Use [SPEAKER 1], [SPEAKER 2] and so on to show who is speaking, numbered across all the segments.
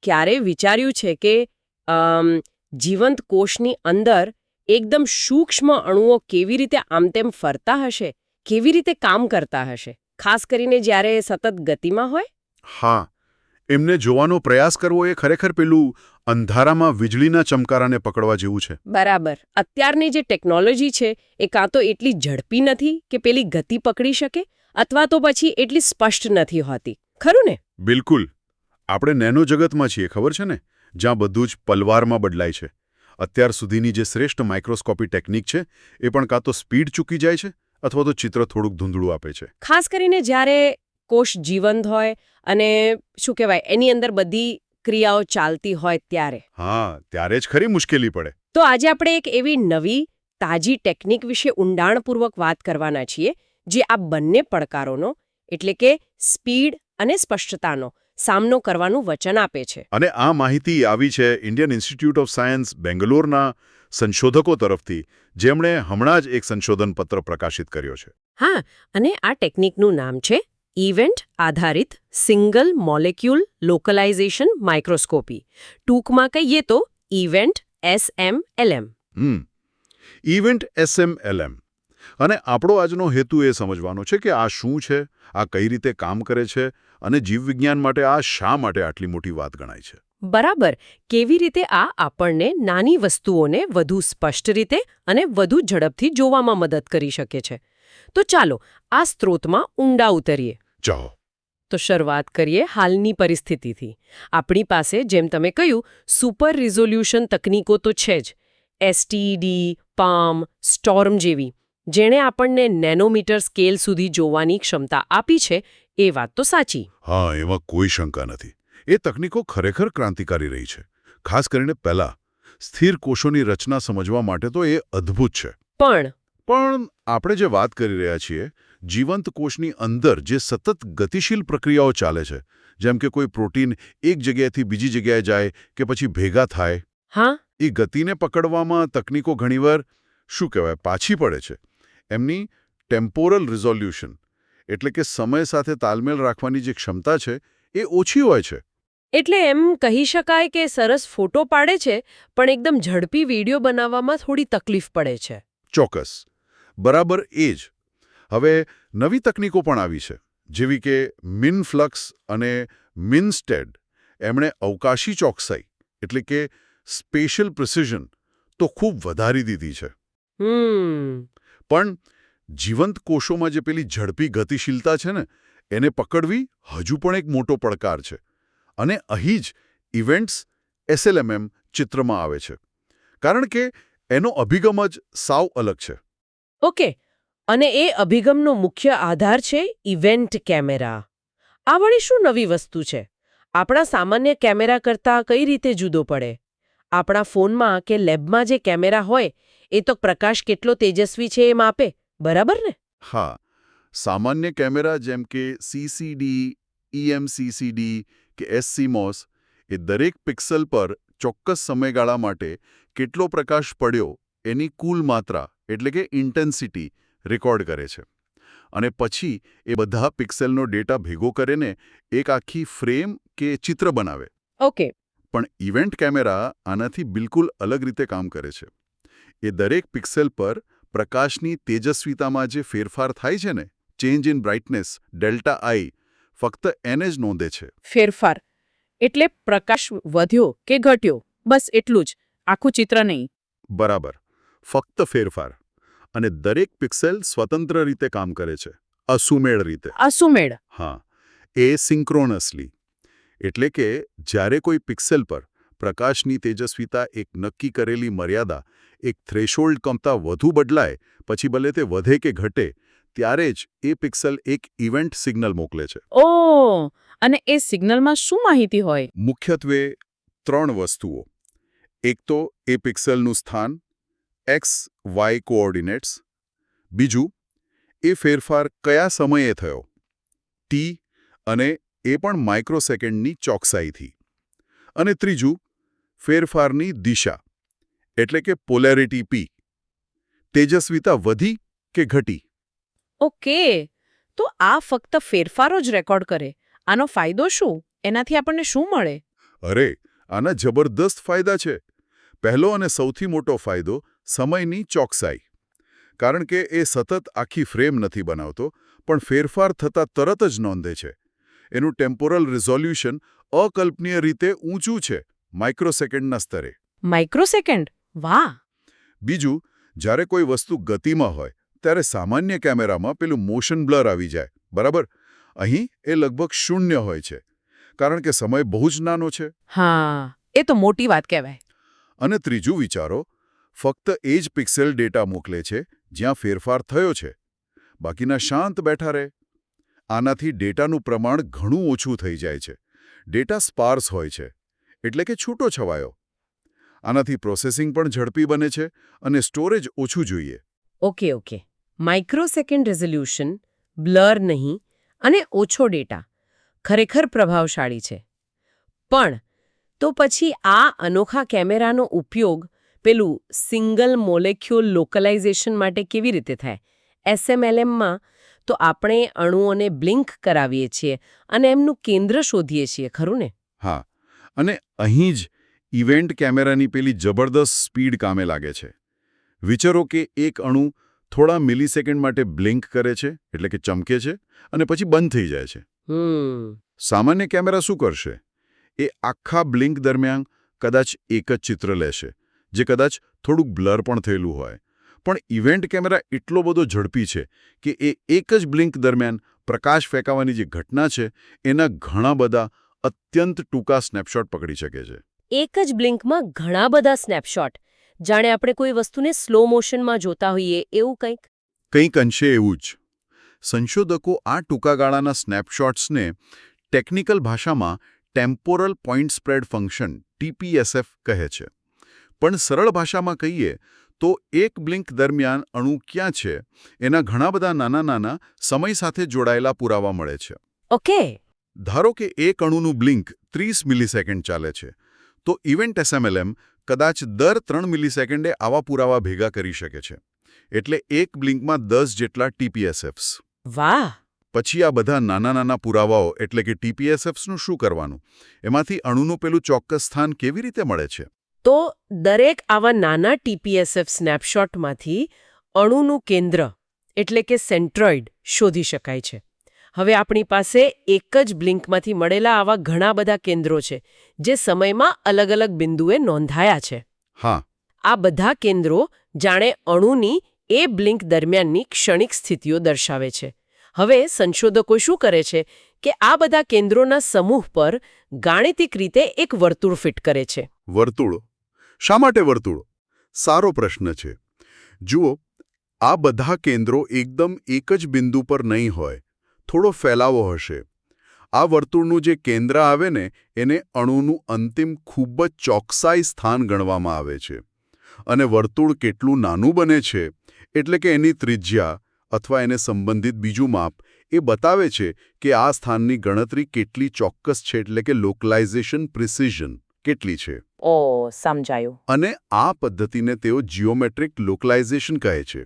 [SPEAKER 1] ક્યારેય વિચાર્યું છે કે જીવંત કોષની અંદર એકદમ સૂક્ષ્મ અણુઓ કેવી રીતે આમ તેમ ફરતા હશે, કેવી રીતે કામ કરતા હશે, ખાસ કરીને જ્યારે એ સતત ગતિમાં હોય?
[SPEAKER 2] હા, એમને જોવાનો પ્રયાસ કરવો એ ખરેખર પેલું અંધારામાં વીજળીના ચમકારાને પકડવા જેવું છે.
[SPEAKER 1] બરાબર. અત્યારની જે ટેકનોલોજી છે એ કાં તો એટલી ઝડપી નથી કે પેલી ગતિ પકડી શકે, અથવા તો પછી એટલી સ્પષ્ટ નથી હોતી. ખરું ને?
[SPEAKER 2] બિલકુલ. આપણે નેનો જગતમાં છીએ, ખબર છે ને, જ્યાં બધું જ પલવારમાં બદલાય છે. અત્યાર સુધીની જે શ્રેષ્ઠ માઇક્રોસ્કોપી ટેકનિક છે એ પણ કાં તો સ્પીડ ચૂકી જાય છે અથવા તો ચિત્ર થોડુંક ધૂંધળું આપે છે.
[SPEAKER 1] ખાસ કરીને જ્યારે કોષ જીવંત હોય અને શું કહેવાય એની અંદર બધી ક્રિયાઓ ચાલતી હોય ત્યારે.
[SPEAKER 2] હા, ત્યારે જ ખરી મુશ્કેલી પડે.
[SPEAKER 1] તો આજે આપણે એક એવી નવી તાજી ટેકનિક વિશે ઊંડાણપૂર્વક વાત કરવાના છીએ જે આ બંને પડકારોનો એટલે કે સ્પીડ અને સ્પષ્ટતાનો સામનો કરવાનું વચન આપે છે.
[SPEAKER 2] અને આ માહિતી આવી છે ઇન્ડિયન ઇન્સ્ટિટ્યૂટ ઓફ સાયન્સ બેંગ્લોરના સંશોધકો તરફથી, જેમણે હમણાં જ એક સંશોધન પત્ર પ્રકાશિત કર્યો છે.
[SPEAKER 1] હા, અને આ ટેકનિકનું નામ છે ઇવેન્ટ આધારિત સિંગલ મોલેક્યુલ લોકલાઇઝેશન માઇક્રોસ્કોપી. ટૂંકમાં કહીએ તો ઇવેન્ટ SMLM.
[SPEAKER 2] Event SMLM. અને આપણો આજનો હેતુ એ સમજવાનો છે કે આ શું છે, આ કઈ રીતે કામ કરે છે અને જીવવિજ્ઞાન માટે આ શા માટે આટલી મોટી વાત ગણાય છે.
[SPEAKER 1] બરાબર. કેવી રીતે આ આપણને નાની વસ્તુઓને વધુ સ્પષ્ટ રીતે અને વધુ ઝડપથી જોવામાં મદદ કરી શકે છે. તો ચાલો આ સ્ત્રોતમાં ઊંડા ઉતરીએ.
[SPEAKER 2] ચાલો.
[SPEAKER 1] તો શરૂઆત કરીએ હાલની પરિસ્થિતિથી. આપણી પાસે, જેમ તમે કહ્યું, સુપર રિઝોલ્યુશન તકનીકો તો છે જ. STD, PALM, STORM જેવી, જેણે આપણને નેનોમીટર સ્કેલ સુધી જોવાની ક્ષમતા આપી છે, એ વાત તો સાચી.
[SPEAKER 2] હા, એમાં કોઈ શંકા નથી. એ તકનીકો ખરેખર ક્રાંતિકારી રહી છે. ખાસ કરીને પહેલા સ્થિર કોષોની રચના સમજવા માટે તો એ અદ્ભુત છે. પણ આપણે જે વાત કરી રહ્યા છીએ, જીવંત કોષની અંદર જે સતત ગતિશીલ પ્રક્રિયાઓ ચાલે છે, જેમ કે કોઈ પ્રોટીન એક જગ્યાએથી બીજી જગ્યાએ જાય કે પછી ભેગા થાય,
[SPEAKER 1] હા,
[SPEAKER 2] એ ગતિને પકડવામાં તકનીકો ઘણીવાર શું કહેવાય પાછી પડે છે. એમની ટેમ્પોરલ રિઝોલ્યુશન એટલે કે સમય સાથે તાલમેલ રાખવાની જે ક્ષમતા છે એ ઓછી હોય છે.
[SPEAKER 1] એટલે એમ કહી શકાય કે સરસ ફોટો પાડે છે, પણ એકદમ ઝડપી વિડીયો બનાવવામાં થોડી તકલીફ પડે છે.
[SPEAKER 2] ચોક્કસ. બરાબર એ જ. હવે નવી તકનીકો પણ આવી છે, જેવી કે મિનફ્લક્સ અને મિનસ્ટેડ. એમણે અવકાશી ચોકસાઈ એટલે કે સ્પેશિયલ પ્રિસિઝન તો ખૂબ વધારી દીધી છે. પણ જીવંત કોષોમાં જે પેલી ઝડપી ગતિશીલતા છે ને, એને પકડવી હજુ પણ એક મોટો પડકાર છે. અને અહીં જ ઇવેન્ટ્સ SLMM ચિત્રમાં આવે છે, કારણ કે એનો અભિગમ જ સાવ અલગ છે.
[SPEAKER 1] ઓકે. અને એ અભિગમનો મુખ્ય આધાર છે ઇવેન્ટ કેમેરા. આ વળી શું નવી વસ્તુ છે? આપણા સામાન્ય કેમેરા કરતાં કઈ રીતે જુદો પડે? આપણા ફોનમાં કે લેબમાં જે કેમેરા હોય એ તો પ્રકાશ કેટલો તેજસ્વી છે એ માપે, બરાબર ને?
[SPEAKER 2] હા, સામાન્ય કેમેરા જેમ કે CCD, EMCCD કે SCMOS એ દરેક પિક્સલ પર ચોક્કસ સમયગાળા માટે કેટલો પ્રકાશ પડ્યો એની કુલ માત્રા એટલે કે ઇન્ટેન્સિટી રેકોર્ડ કરે છે. અને પછી એ બધા પિક્સેલનો ડેટા ભેગો કરીને એક આખી ફ્રેમ કે ચિત્ર બનાવે.
[SPEAKER 1] ઓકે.
[SPEAKER 2] પણ ઇવેન્ટ કેમેરા આનાથી બિલકુલ અલગ રીતે કામ કરે છે. એ દરેક પિક્સેલ પર પ્રકાશની તેજસ્વીતામાં જે ફેરફાર થાય છે ને, ચેન્જ ઇન બ્રાઇટનેસ, ડેલ્ટા આઈ, ફક્ત એને જ નોંધે છે.
[SPEAKER 1] ફેરફાર એટલે પ્રકાશ વધ્યો કે ઘટ્યો, બસ એટલું જ, આખું ચિત્ર નહીં.
[SPEAKER 2] બરાબર. ફક્ત ફેરફાર. અને દરેક પિક્સેલ સ્વતંત્ર રીતે કામ કરે છે, અસુમેળ રીતે.
[SPEAKER 1] અસુમેળ.
[SPEAKER 2] હા, એ સિંક્રોનસલી. એટલે કે જ્યારે કોઈ પિક્સેલ પર પ્રકાશની તેજસ્વીતા એક નક્કી કરેલી મર્યાદા, એક થ્રેશોલ્ડ કમતા વધુ બદલાય, પછી ભલે તે વધે કે ઘટે, ત્યારે જ એ પિક્સેલ એક ઇવેન્ટ સિગ્નલ મોકલે છે.
[SPEAKER 1] ઓહ, અને એ સિગ્નલમાં શું માહિતી હોય?
[SPEAKER 2] મુખ્યત્વે 3 વસ્તુઓ. એક તો એ પિક્સેલનું સ્થાન, XY કોઓર્ડિનેટ્સ. બીજું, એ ફેરફાર કયા સમયે થયો, T, અને એ પણ માઇક્રોસેકન્ડની ચોકસાઈથી. અને ત્રીજું, ફેરફારની દિશા એટલે કે પોલેરિટી P. તેજસ્વીતા વધી કે ઘટી.
[SPEAKER 1] ઓકે. તો આ ફક્ત ફેરફારો જ રેકોર્ડ કરે. આનો ફાયદો શું? એનાથી આપણને શું મળે?
[SPEAKER 2] અરે, આના જબરદસ્ત ફાયદા છે. પહેલો અને સૌથી મોટો ફાયદો સમયની ચોકસાઈ. કારણ કે એ સતત આખી ફ્રેમ નથી બનાવતો, પણ ફેરફાર થતાં તરત જ નોંધે છે. એનું ટેમ્પોરલ રિઝોલ્યુશન અકલ્પનીય રીતે ઊંચું છે, માઇક્રોસેકન્ડના સ્તરે.
[SPEAKER 1] માઇક્રોસેકન્ડ? વાહ!
[SPEAKER 2] બીજું, જ્યારે કોઈ વસ્તુ ગતિમાં હોય ત્યારે સામાન્ય કેમેરામાં પેલું મોશન બ્લર આવી જાય, બરાબર? અહીં એ લગભગ શૂન્ય હોય છે, કારણ કે સમય બહુ જ નાનો છે.
[SPEAKER 1] હા, એ તો મોટી વાત કહેવાય.
[SPEAKER 2] અને ત્રીજું વિચારો, ફક્ત એ જ પિક્સેલ ડેટા મોકલે છે જ્યાં ફેરફાર થયો છે. બાકીના શાંત બેઠા રહે. આનાથી ડેટાનું પ્રમાણ ઘણું ઓછું થઈ જાય છે. ડેટા સ્પાર્સ હોય છે, એટલે કે છૂટો છવાયો. આનાથી પ્રોસેસિંગ પણ ઝડપી બને છે અને સ્ટોરેજ ઓછું જોઈએ.
[SPEAKER 1] ઓકે. માઇક્રોસેકન્ડ રિઝોલ્યુશન, બ્લર નહીં અને ઓછો ડેટા ખરેખર પ્રભાવશાળી છે. પણ તો પછી આ અનોખા કેમેરાનો ઉપયોગ પેલું સિંગલ મોલેક્યુલ લોકલાઇઝેશન માટે કેવી રીતે થાય? SMLMમાં તો આપણે અણુઓને બ્લિંક કરાવીએ છીએ અને એમનું કેન્દ્ર શોધીએ છીએ, ખરું ને?
[SPEAKER 2] હા, અને અહીં જ ઇવેન્ટ કેમેરાની પેલી જબરદસ્ત સ્પીડ કામે લાગે છે. વિચારો કે એક અણુ થોડા મિલિસેકન્ડ માટે બ્લિંક કરે છે, એટલે કે ચમકે છે, અને પછી બંધ થઈ જાય છે. સામાન્ય કેમેરા શું કરશે? એ આખા બ્લિંક દરમિયાન કદાચ એક જ ચિત્ર લેશે, જે કદાચ થોડુંક બ્લર પણ થયેલું હોય. પણ ઇવેન્ટ કેમેરા એટલો બધો ઝડપી છે કે એ એક જ બ્લિંક દરમિયાન પ્રકાશ ફેંકાવાની જે ઘટના છે એના ઘણા બધા અત્યંત ટૂંકા સ્નેપશોટ પકડી શકે છે.
[SPEAKER 1] એક જ બ્લિંકમાં ઘણા બધા સ્નેપશોટ, જાણે આપણે કોઈ વસ્તુને સ્લો મોશનમાં જોતા હોઈએ એવું કંઈક.
[SPEAKER 2] કંઈક અંશે એવું જ. સંશોધકો આ ટૂંકા ગાળાના સ્નેપશોટ્સને ટેકનિકલ ભાષામાં temporal point spread function TPSF કહે છે. પણ સરળ ભાષામાં કહીએ તો એક બ્લિંક દરમિયાન અણુ ક્યાં છે એના ઘણા બધા નાના સમય સાથે જોડાયેલા પુરાવા મળે છે.
[SPEAKER 1] ઓકે.
[SPEAKER 2] ધારો કે એક અણુનું બ્લિંક 30 મિલિસેકન્ડ ચાલે છે, તો ઇવેન્ટ SMLM કદાચ દર 3 મિલિસેકન્ડે આવા પુરાવા ભેગા કરી શકે છે. એટલે એક બ્લિંકમાં 10 જેટલા TPSFs.
[SPEAKER 1] વાહ!
[SPEAKER 2] પછી આ બધા નાના પુરાવાઓ એટલે કે TPSFsનું શું કરવાનું? એમાંથી અણુનું પેલું ચોક્કસ સ્થાન કેવી રીતે મળે છે?
[SPEAKER 1] તો દરેક આવા નાના TPSF સ્નેપશોટમાંથી અણુનું કેન્દ્ર એટલે કે સેન્ટ્રોઇડ શોધી શકાય છે. હવે આપણી પાસે એક જ બ્લિંકમાંથી મળેલા આવા ઘણા બધા કેન્દ્રો છે જે સમયમાં અલગ-અલગ બિંદુએ નોંધાયા છે.
[SPEAKER 2] હા.
[SPEAKER 1] આ બધા કેન્દ્રો જાણે અણુની એ બ્લિંક દરમિયાનની ક્ષણિક સ્થિતિઓ દર્શાવે છે. હવે સંશોધકો શું કરે છે કે આ બધા કેન્દ્રોના સમૂહ પર ગાણિતિક રીતે એક વર્તુળ ફિટ કરે છે.
[SPEAKER 2] વર્તુળ? શા માટે વર્તુળ? સારો પ્રશ્ન છે. જુઓ, આ બધા કેન્દ્રો એકદમ એક જ બિંદુ પર નહીં હોય, થોડો ફેલાવો હશે. આ વર્તુળનું જે કેન્દ્ર આવે ને એને અણુનું અંતિમ ખૂબ જ ચોકસાઈ સ્થાન ગણવામાં આવે છે. અને વર્તુળ કેટલું નાનું બને છે એટલે કે એની ત્રિજ્યા અથવા એને સંબંધિત બીજું માપ એ બતાવે છે કે આ સ્થાનની ગણતરી કેટલી ચોક્કસ છે, એટલે કે લોકલાઇઝેશન પ્રિસિઝન કેટલી છે.
[SPEAKER 1] સમજાયું.
[SPEAKER 2] અને આ પદ્ધતિને તેઓ જિયોમેટ્રિક લોકલાઇઝેશન કહે છે.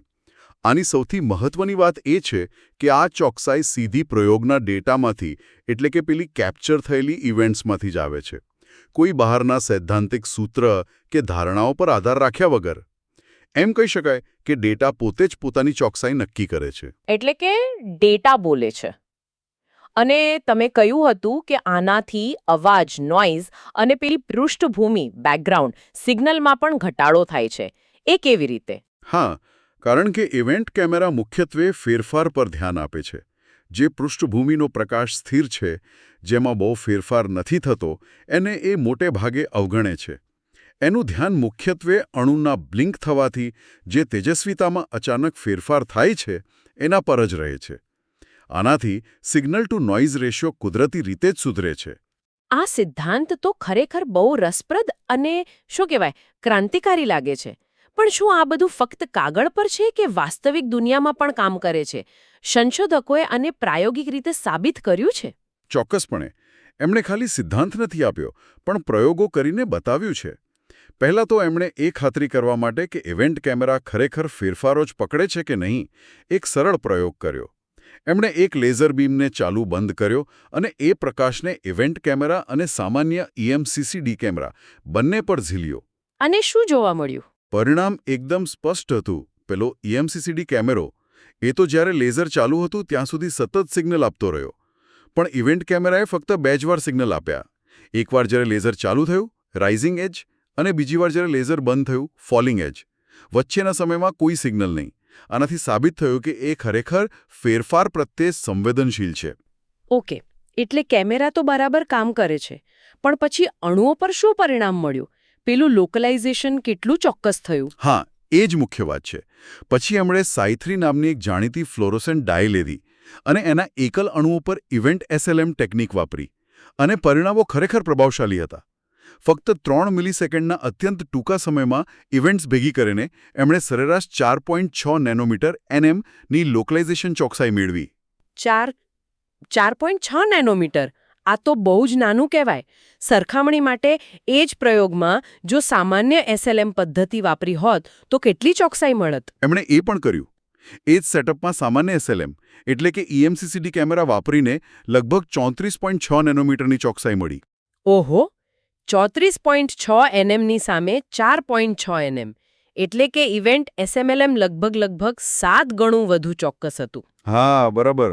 [SPEAKER 2] આની સૌથી મહત્વની વાત એ છે કે આ ચોકસાઈ સીધી પ્રયોગના ડેટામાંથી એટલે કે પેલી કેપ્ચર થયેલી ઇવેન્ટ્સમાંથી જ આવે છે. કોઈ બહારના સૈદ્ધાંતિક સૂત્ર કે ધારણાઓ પર આધાર રાખ્યા વગર. એમ કહી શકાય કે ડેટા પોતે જ પોતાની ચોકસાઈ નક્કી કરે છે.
[SPEAKER 3] એટલે કે ડેટા બોલે છે. અને તમે કહ્યું હતું કે આનાથી અવાજ, નોઇઝ અને પેલી પૃષ્ઠભૂમિ, બેકગ્રાઉન્ડ, સિગ્નલમાં પણ ઘટાડો થાય છે. એ કેવી રીતે?
[SPEAKER 2] હા, કારણ કે ઇવેન્ટ કેમેરા મુખ્યત્વે ફેરફાર પર ધ્યાન આપે છે. જે પૃષ્ઠભૂમિનો પ્રકાશ સ્થિર છે, જેમાં બહુ ફેરફાર નથી થતો, એને એ મોટે ભાગે અવગણે છે. એનું ધ્યાન મુખ્યત્વે અણુના બ્લિંક થવાથી જે તેજસ્વીતામાં અચાનક ફેરફાર થાય છે એના પર જ રહે છે. આનાથી સિગ્નલ ટુ નોઇઝ રેશિયો કુદરતી રીતે જ સુધરે છે.
[SPEAKER 3] આ સિદ્ધાંત તો ખરેખર બહુ રસપ્રદ અને શું કહેવાય, ક્રાંતિકારી લાગે છે. પણ શું આ બધું ફક્ત કાગળ પર છે કે વાસ્તવિક દુનિયામાં પણ કામ કરે છે? સંશોધકોએ આને પ્રાયોગિક રીતે સાબિત કર્યું છે?
[SPEAKER 2] ચોક્કસપણે. એમણે ખાલી સિદ્ધાંત નથી આપ્યો, પણ પ્રયોગો કરીને બતાવ્યું છે. પહેલાં તો એમણે એ ખાતરી કરવા માટે કે ઇવેન્ટ કેમેરા ખરેખર ફેરફારો જ પકડે છે કે નહીં, એક સરળ પ્રયોગ કર્યો. એમણે એક લેઝર બીમને ચાલુ બંધ કર્યો અને એ પ્રકાશને ઇવેન્ટ કેમેરા અને સામાન્ય EMCCD કેમેરા બંને પર ઝીલ્યો.
[SPEAKER 3] અને શું જોવા મળ્યું?
[SPEAKER 2] પરિણામ એકદમ સ્પષ્ટ હતું. પેલો EMCCD કેમેરો એ તો જ્યારે લેઝર ચાલુ હતું ત્યાં સુધી સતત સિગ્નલ આપતો રહ્યો, પણ ઇવેન્ટ કેમેરાએ ફક્ત 2 જ વાર સિગ્નલ આપ્યા. એકવાર જ્યારે લેઝર ચાલુ થયું, રાઇઝિંગ એજ, અને બીજી વાર જ્યારે લેઝર બંધ થયું, ફોલિંગ એજ. વચ્ચેના સમયમાં કોઈ સિગ્નલ નહીં. આનાથી સાબિત થયું કે એ ખરેખર ફેરફાર પ્રત્યે સંવેદનશીલ છે.
[SPEAKER 3] ઓકે, એટલે કેમેરા તો બરાબર કામ કરે છે, પણ પછી અણુઓ પર શું પરિણામ મળ્યું? પેલું લોકલાઇઝેશન કેટલું ચોક્કસ થયું?
[SPEAKER 2] હા, એ જ મુખ્ય વાત છે. પછી એમણે સાઇથ્રી નામની એક જાણીતી ફ્લોરોસેન્ટ ડાય લીધી અને એના એકલ અણુઓ પર ઇવેન્ટ SLM ટેકનિક વાપરી, અને પરિણામો ખરેખર પ્રભાવશાળી હતા. ફક્ત 3 મિલિસેકન્ડના અત્યંત ટૂંકા સમયમાં ઇવેન્ટ્સ ભેગી કરીને એમણે સરેરાશ 4.6 નેનોમીટર NM ની લોકલાઇઝેશન ચોકસાઈ મેળવી.
[SPEAKER 3] 4.6 નેનોમીટર? આ તો બહુ જ નાનું કહેવાય. સરખામણી માટે એ જ પ્રયોગમાં જો સામાન્ય SLM પદ્ધતિ વાપરી હોત તો કેટલી ચોકસાઈ મળત?
[SPEAKER 2] એમણે એ પણ કર્યું. એ જ સેટઅપમાં સામાન્ય SLM એટલે કે EMCCD કેમેરા વાપરીને લગભગ 34.6 નેનોમીટરની ચોકસાઈ મળી.
[SPEAKER 3] ઓહો, 34.6 nm ની સામે 4.6 nm, એટલે કે ઇવેન્ટ SMLM લગભગ 7 ગણું વધુ ચોક્કસ હતું.
[SPEAKER 2] હા, બરાબર.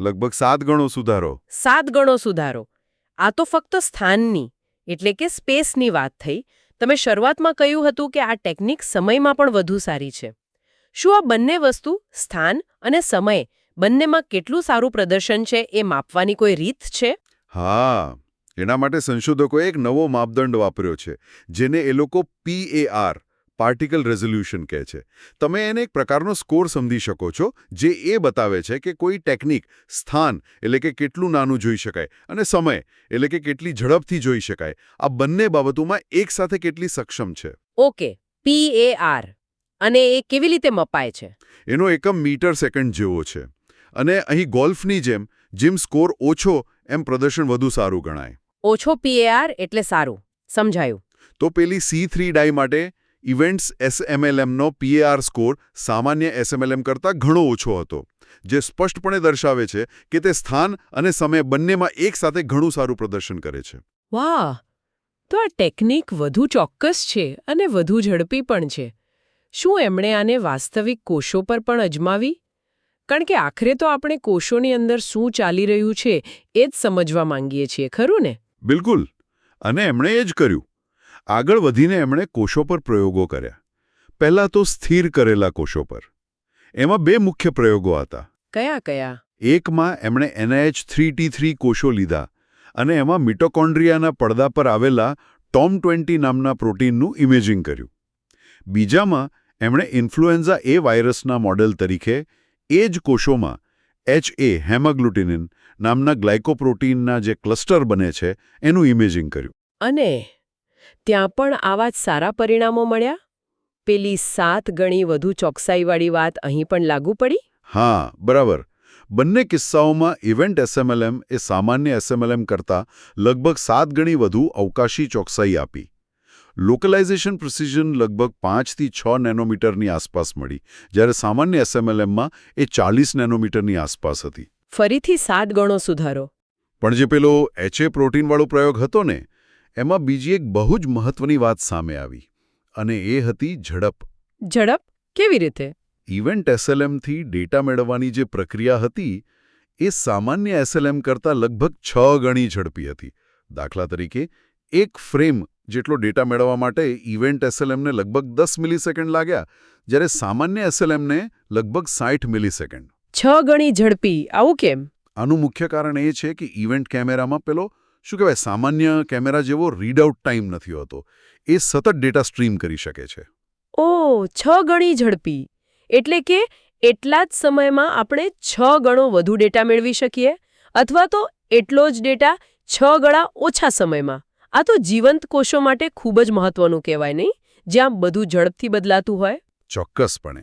[SPEAKER 2] લગભગ 7 ગણો સુધારો.
[SPEAKER 3] 7 ગણો સુધારો. આ તો ફક્ત સ્થાનની એટલે કે સ્પેસની વાત થઈ. તમે શરૂઆતમાં કહ્યું હતું કે આ ટેકનિક સમયમાં પણ વધુ સારી છે. શું આ બંને વસ્તુ, સ્થાન અને સમય, બંનેમાં કેટલું સારું પ્રદર્શન છે એ માપવાની કોઈ રીત છે?
[SPEAKER 2] હા, એના માટે સંશોધકોએ એક નવો માપદંડ વાપર્યો છે, જેને એ લોકો PAR પાર્ટિકલ રેઝોલ્યુશન કહે છે. તમે એને એક પ્રકારનો સ્કોર સમજી શકો છો, જે એ બતાવે છે કે કોઈ ટેકનિક સ્થાન એટલે કે કેટલું નાનું જોઈ શકાય અને સમય એટલે કે કેટલી ઝડપથી જોઈ શકાય, આ બંને બાબતોમાં એકસાથે કેટલી સક્ષમ છે.
[SPEAKER 3] Okay, PAR. અને એ કેવી રીતે મપાય છે?
[SPEAKER 2] એનો એકમ મીટર સેકન્ડ જેવો છે. અને અહીં ગોલ્ફની જેમ સ્કોર ઓછો એમ પ્રદર્શન વધુ સારું ગણાય.
[SPEAKER 3] ઓછો PAR એટલે સારું, સમજાયું.
[SPEAKER 2] તો પેલી C3 ડાય માટે ઇવેન્ટ્સ SMLMનો PAR સ્કોર સામાન્ય SMLM કરતાં ઘણો ઓછો હતો, જે સ્પષ્ટપણે દર્શાવે છે કે તે સ્થાન અને સમય બંનેમાં એકસાથે ઘણું સારું પ્રદર્શન કરે છે.
[SPEAKER 1] વાહ! તો આ ટેકનિક વધુ ચોક્કસ છે અને વધુ ઝડપી પણ છે. શું એમણે આને વાસ્તવિક કોષો પર પણ અજમાવી? કારણ કે આખરે તો આપણે કોષોની અંદર શું ચાલી રહ્યું છે એ જ સમજવા માંગીએ છીએ, ખરું ને?
[SPEAKER 2] બિલકુલ. અને એમણે એ જ કર્યું. આગળ વધીને એમણે કોષો પર પ્રયોગો કર્યા. પહેલા તો સ્થિર કરેલા કોષો પર. એમાં 2 મુખ્ય પ્રયોગો હતા.
[SPEAKER 1] કયા?
[SPEAKER 2] એકમાં એમણે NIH3T3 કોષો લીધા અને એમાં મિટોકોન્ડ્રિયાના પડદા પર આવેલા TOM20 નામના પ્રોટીનનું ઇમેજિંગ કર્યું. બીજામાં એમણે ઇન્ફ્લુએન્ઝા A વાયરસના મોડેલ તરીકે એ જ કોષોમાં HA હેમાગ્લુટિનિન નામના ગ્લાયકોપ્રોટીનના જે ક્લસ્ટર બને છે એનું ઇમેજિંગ કર્યું.
[SPEAKER 1] અને ત્યાં પણ આવા જ સારા પરિણામો મળ્યા? પેલી 7 ગણી વધુ ચોકસાઈવાળી વાત અહીં પણ લાગુ પડી?
[SPEAKER 2] હા, બરાબર. બંને કિસ્સાઓમાં ઇવેન્ટ SMLM એ સામાન્ય SMLM કરતાં લગભગ 7 ગણી વધુ અવકાશી ચોકસાઈ આપી. લોકલાઇઝેશન પ્રિસિઝન લગભગ 5 થી 6 નેનોમીટરની આસપાસ મળી, જ્યારે સામાન્ય SMLMમાં એ 40 નેનોમીટરની આસપાસ હતી.
[SPEAKER 1] ફરીથી 7 ગણો સુધારો.
[SPEAKER 2] પણ જે પેલો HA પ્રોટીનવાળો પ્રયોગ હતો ને, એમાં બીજી એક બહુ જ મહત્વની વાત સામે આવી, અને એ હતી ઝડપ.
[SPEAKER 1] ઝડપ? કેવી રીતે?
[SPEAKER 2] ઇવેન્ટ SLMથી ડેટા મેળવવાની જે પ્રક્રિયા હતી એ સામાન્ય SLM કરતાં લગભગ 6 ગણી ઝડપી હતી. દાખલા તરીકે, એક ફ્રેમ જેટલો ડેટા મેળવવા માટે ઇવેન્ટ SLMને લગભગ 10 મિલિસેકન્ડ લાગ્યા, જ્યારે સામાન્ય SLMને લગભગ 60 મિલિસેકન્ડ.
[SPEAKER 1] 6 ગણી ઝડપી, આવું કેમ?
[SPEAKER 2] આનું મુખ્ય કારણ એ છે કે ઇવેન્ટ કેમેરામાં પેલો સામાન્ય કેમેરા જેવો રીડઆઉટ ટાઈમ નથી હોતો. એ સતત ડેટા સ્ટ્રીમ કરી શકે છે.
[SPEAKER 1] ઓહ, 6 ગણી ઝડપી. એટલે કે એટલા જ સમયમાં આપણે 6 ગણો વધુ ડેટા મેળવી શકીએ, અથવા તો એટલો જ ડેટા 6 ગણા ઓછા સમયમાં. આ તો જીવંત કોષો માટે ખૂબ જ મહત્વનું કહેવાય, નહીં? જ્યાં બધું ઝડપથી બદલાતું હોય.
[SPEAKER 2] ચોક્કસપણે.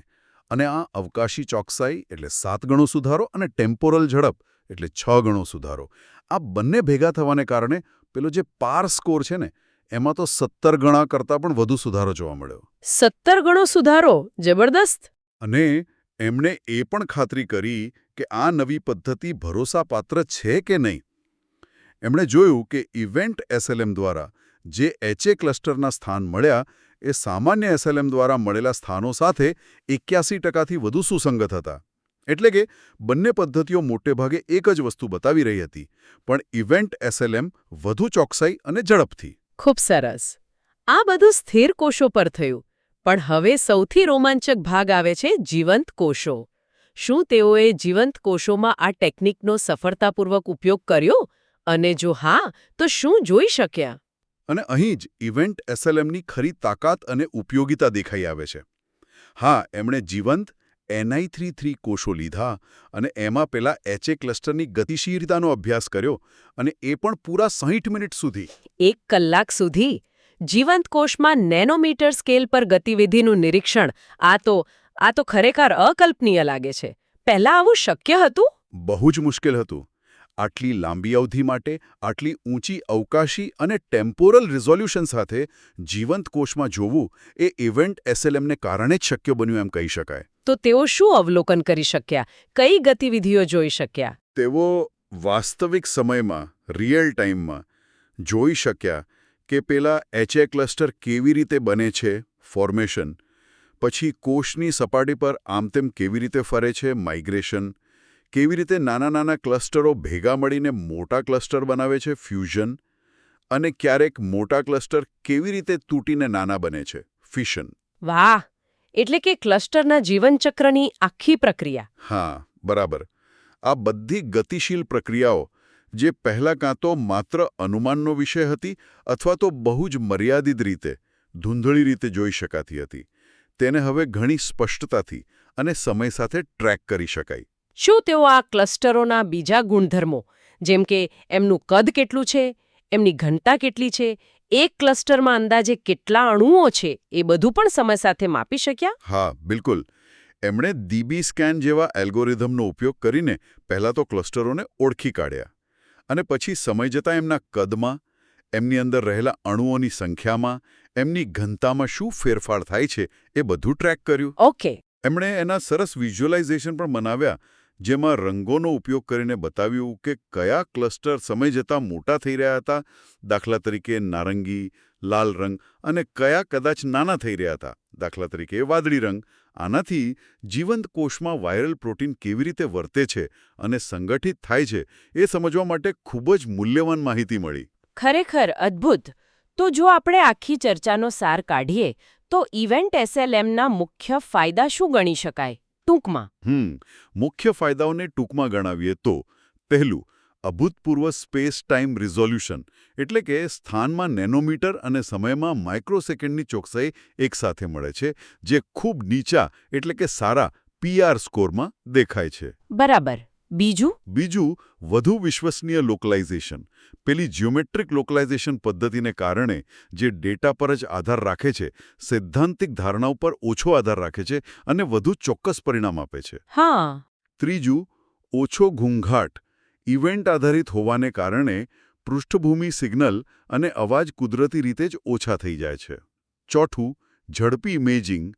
[SPEAKER 2] અને આ અવકાશી ચોકસાઈ એટલે 7 ગણો સુધારો અને ટેમ્પોરલ ઝડપ એટલે 6 ગણો સુધારો. આ બંને ભેગા થવાને કારણે પેલો જે પાર સ્કોર છે ને, એમાં તો 17 ગણા કરતાં પણ વધુ સુધારો જોવા મળ્યો.
[SPEAKER 1] 17 ગણો સુધારો? જબરદસ્ત.
[SPEAKER 2] અને એમણે એ પણ ખાતરી કરી કે આ નવી પદ્ધતિ ભરોસાપાત્ર છે કે નહીં. એમણે જોયું કે ઇવેન્ટ એસએલએમ દ્વારા જે એચએ ક્લસ્ટરના સ્થાન મળ્યા એ સામાન્ય એસએલએમ દ્વારા મળેલા સ્થાનો સાથે 81%થી વધુ સુસંગત હતા. એટલે કે બંને પદ્ધતિઓ મોટેભાગે એક જ વસ્તુ બતાવી રહી હતી, પણ ઇવેન્ટ એસએલએમ વધુ ચોકસાઈ અને ઝડપથી.
[SPEAKER 3] ખૂબ સરસ. આ બધું સ્થિર કોષો પર થયું, પણ હવે સૌથી રોમાંચક ભાગ આવે છે જીવંત કોષો. શું તેઓએ જીવંત કોષોમાં આ ટેકનિકનો સફળતાપૂર્વક ઉપયોગ કર્યો? અને જો હા, તો શું જોઈ શક્યા?
[SPEAKER 2] અને અહીં જ ઇવેન્ટ એસએલએમની ખરી તાકાત અને ઉપયોગિતા દેખાઈ આવે છે. હા, એમણે જીવંત Ni33 કોષો લીધા અને એમાં પેલા એચએ ક્લસ્ટરની ગતિશીલતાનો અભ્યાસ કર્યો, અને એ પણ પૂરા 60 મિનિટ સુધી.
[SPEAKER 3] 1 કલાક સુધી જીવંત કોષમાં નેનોમીટર સ્કેલ પર ગતિવિધિનું નિરીક્ષણ. આ તો ખરેખર અકલ્પનીય લાગે છે. પહેલા આવું શક્ય હતું?
[SPEAKER 2] બહુ જ મુશ્કેલ હતું. આટલી લાંબી અવધિ માટે આટલી ઊંચી અવકાશી અને ટેમ્પોરલ રિઝોલ્યુશન સાથે જીવંત કોષમાં જોવું એ ઇવેન્ટ એસએલએમને કારણે જ શક્ય બન્યું એમ કહી શકાય.
[SPEAKER 3] તો તેઓ શું અવલોકન કરી શક્યા? કઈ ગતિવિધિઓ જોઈ શક્યા?
[SPEAKER 2] તેઓ વાસ્તવિક સમયમાં રિયલ ટાઈમમાં જોઈ શક્યા કે પેલા એચએ ક્લસ્ટર કેવી રીતે બને છે, ફોર્મેશન, પછી કોષની સપાટી પર આમતેમ કેવી રીતે ફરે છે, માઇગ્રેશન, કેવી રીતે નાના ક્લસ્ટરો ભેગા મળીને મોટા ક્લસ્ટર બનાવે છે, ફ્યુઝન, અને ક્યારેક મોટા ક્લસ્ટર કેવી રીતે તૂટીને નાના બને છે, ફિશન.
[SPEAKER 3] વાહ! એટલે કે ક્લસ્ટરના જીવનચક્રની આખી પ્રક્રિયા.
[SPEAKER 2] હા, બરાબર. આ બધી ગતિશીલ પ્રક્રિયાઓ જે પહેલાં કાં તો માત્ર અનુમાનનો વિષય હતી અથવા તો બહુ જ મર્યાદિત રીતે, ધૂંધળી રીતે જોઈ શકાતી હતી, તેને હવે ઘણી સ્પષ્ટતાથી અને સમય સાથે ટ્રેક કરી શકાય.
[SPEAKER 3] શું તેઓ આ ક્લસ્ટરોના બીજા ગુણધર્મો, જેમ કે એમનું કદ કેટલું છે, એમની ઘનતા કેટલી છે, એક ક્લસ્ટરમાં અંદાજે કેટલા અણુઓ છે, એ બધું પણ સમય સાથે માપી શક્યા?
[SPEAKER 2] હા, બિલકુલ. એમણે DB સ્કેન જેવા એલ્ગોરિધમનો ઉપયોગ કરીને પહેલાં તો ક્લસ્ટરોને ઓળખી કાઢ્યા, અને પછી સમય જતાં એમના કદમાં, એમની અંદર રહેલા અણુઓની સંખ્યામાં, એમની ઘનતામાં શું ફેરફાર થાય છે એ બધું ટ્રેક કર્યું.
[SPEAKER 3] ઓકે.
[SPEAKER 2] એમણે એના સરસ વિઝ્યુઅલાઇઝેશન પણ બનાવ્યા, જેમાં રંગોનો ઉપયોગ કરીને બતાવ્યું કે કયા ક્લસ્ટર સમય જતાં મોટા થઈ રહ્યા હતા, દાખલા તરીકે નારંગી, લાલ રંગ, અને કયા કદાચ નાના થઈ રહ્યા હતા, દાખલા તરીકે વાદળી રંગ. આનાથી જીવંત કોષમાં વાયરલ પ્રોટીન કેવી રીતે વર્તે છે અને સંગઠિત થાય છે એ સમજવા માટે ખૂબ જ મૂલ્યવાન માહિતી મળી.
[SPEAKER 3] ખરેખર અદ્ભુત. તો જો આપણે આખી ચર્ચાનો સાર કાઢીએ તો ઇવેન્ટ એસએલએમના મુખ્ય ફાયદા શું ગણી શકાય ટૂંકમાં?
[SPEAKER 2] મુખ્ય ફાયદાઓને ટૂંકમાં ગણાવીએ તો, પહેલું, અભૂતપૂર્વ સ્પેસ ટાઈમ રિઝોલ્યુશન, એટલે કે સ્થાનમાં નેનોમીટર અને સમયમાં માઇક્રોસેકન્ડની ચોકસાઈ એકસાથે મળે છે, જે ખૂબ નીચા એટલે કે સારા PR સ્કોરમાં દેખાય છે.
[SPEAKER 3] બરાબર. બીજું,
[SPEAKER 2] વધુ વિશ્વસનીય લોકલાઇઝેશન. પેલી જીઓમેટ્રિક લોકલાઇઝેશન પદ્ધતિને કારણે જે ડેટા પર જ આધાર રાખે છે, સૈદ્ધાંતિક ધારણાઓ પર ઓછો આધાર રાખે છે અને વધુ ચોક્કસ પરિણામ આપે છે.
[SPEAKER 3] હા.
[SPEAKER 2] ત્રીજું, ઓછો ઘૂંઘાટ. ઇવેન્ટ આધારિત હોવાને કારણે પૃષ્ઠભૂમિ સિગ્નલ અને અવાજ કુદરતી રીતે જ ઓછા થઈ જાય છે. ચોથું, ઝડપી ઇમેજિંગ.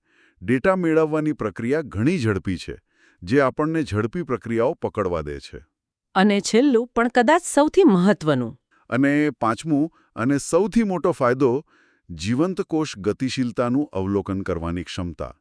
[SPEAKER 2] ડેટા મેળવવાની પ્રક્રિયા ઘણી ઝડપી છે, જે આપણને ઝડપી પ્રક્રિયાઓ પકડવા દે છે.
[SPEAKER 3] અને છેલ્લું પણ કદાચ સૌથી મહત્વનું,
[SPEAKER 2] અને પાંચમું અને સૌથી મોટો ફાયદો, જીવંત કોષ ગતિશીલતાનું અવલોકન કરવાની ક્ષમતા.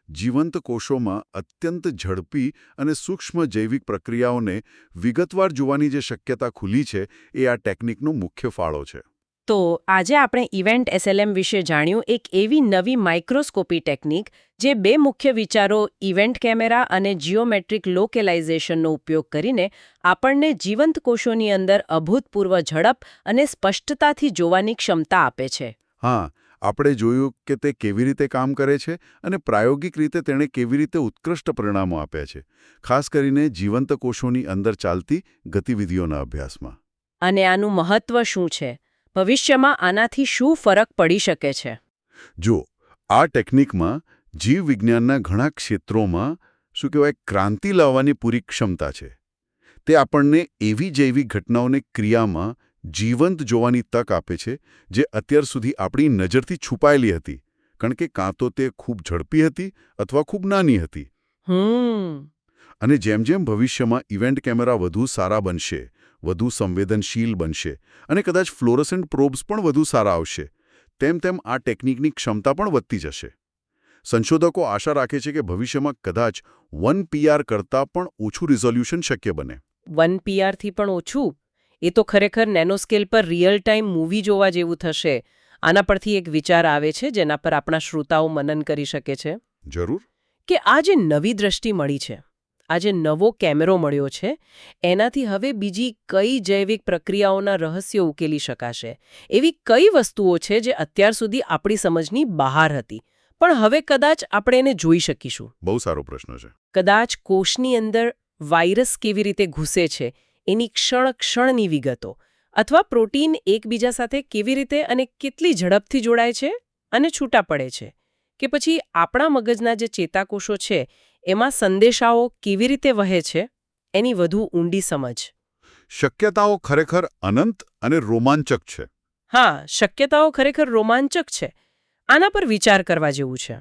[SPEAKER 2] જીવંત કોષોમાં અત્યંત ઝડપી અને સૂક્ષ્મ જૈવિક પ્રક્રિયાઓને વિગતવાર જોવાની જે શક્યતા ખુલી છે એ આ ટેકનિકનો મુખ્ય ફાળો છે.
[SPEAKER 3] તો આજે આપણે ઇવેન્ટ એસએલએમ વિશે જાણ્યું, એક એવી નવી માઇક્રોસ્કોપી ટેકનિક જે બે મુખ્ય વિચારો ઇવેન્ટ કેમેરા અને જીઓમેટ્રિક લોકલાઇઝેશનનો ઉપયોગ કરીને આપણને જીવંત કોષોની અંદર અભૂતપૂર્વ ઝડપ અને સ્પષ્ટતાથી જોવાની ક્ષમતા આપે છે.
[SPEAKER 2] હા, આપણે જોયું કે તે કેવી રીતે કામ કરે છે અને પ્રાયોગિક રીતે તેણે કેવી રીતે ઉત્કૃષ્ટ પરિણામો આપ્યા છે, ખાસ કરીને જીવંત કોષોની અંદર ચાલતી ગતિવિધિઓના અભ્યાસમાં.
[SPEAKER 3] અને આનું મહત્વ શું છે? ભવિષ્યમાં આનાથી શું ફરક પડી શકે છે?
[SPEAKER 2] જો, આ ટેકનિકમાં જીવવિજ્ઞાનના ઘણા ક્ષેત્રોમાં ક્રાંતિ લાવવાની પૂરી ક્ષમતા છે. તે આપણને એવી જૈવિક ઘટનાઓને ક્રિયામાં જીવંત જોવાની તક આપે છે જે અત્યાર સુધી આપણી નજરથી છુપાયેલી હતી, કારણ કે કાં તો તે ખૂબ ઝડપી હતી અથવા ખૂબ નાની હતી. અને જેમ જેમ ભવિષ્યમાં ઇવેન્ટ કેમેરા વધુ સારા બનશે, વધુ સંવેદનશીલ બનશે અને કદાચ ફ્લોરોસન્ટ પ્રોબ્સ પણ વધુ સારા આવશે, તેમ તેમ આ ટેકનિકની ક્ષમતા પણ વધતી જશે. સંશોધકો આશા રાખે છે કે ભવિષ્યમાં કદાચ 1 PR કરતાં પણ ઓછું રિઝોલ્યુશન શક્ય બને.
[SPEAKER 3] 1 PR થી પણ ઓછું? એ તો ખરેખર નેનોસ્કેલ પર રિયલ ટાઈમ મૂવી જોવા જેવું થશે. આના પરથી એક વિચાર આવે છે જેના પર આપણા શ્રોતાઓ મનન કરી શકે છે.
[SPEAKER 2] જરૂર.
[SPEAKER 3] કે આ જે નવી દ્રષ્ટિ મળી છે, આ જે નવો કેમેરો મળ્યો છે, એનાથી હવે બીજી કઈ જૈવિક પ્રક્રિયાઓના રહસ્યો ઉકેલી શકાશે? એવી કઈ વસ્તુઓ છે જે અત્યાર સુધી આપણી સમજની બહાર હતી, પણ હવે કદાચ આપણે એને જોઈ શકીશું?
[SPEAKER 2] બહુ સારો પ્રશ્ન છે.
[SPEAKER 3] કદાચ કોષની અંદર વાયરસ કેવી રીતે ઘૂસે છે એની ક્ષણની વિગતો, અથવા પ્રોટીન એકબીજા સાથે કેવી રીતે અને કેટલી ઝડપથી જોડાય છે અને છૂટા પડે છે, કે પછી આપણા મગજના જે ચેતાકોષો છે એમાં સંદેશાઓ કેવી રીતે વહે છે, એની વધુ ઊંડી સમજ.
[SPEAKER 2] શક્યતાઓ ખરેખર અનંત અને રોમાંચક છે.
[SPEAKER 3] હા, શક્યતાઓ ખરેખર રોમાંચક છે. આના પર વિચાર કરવા જેવું છે.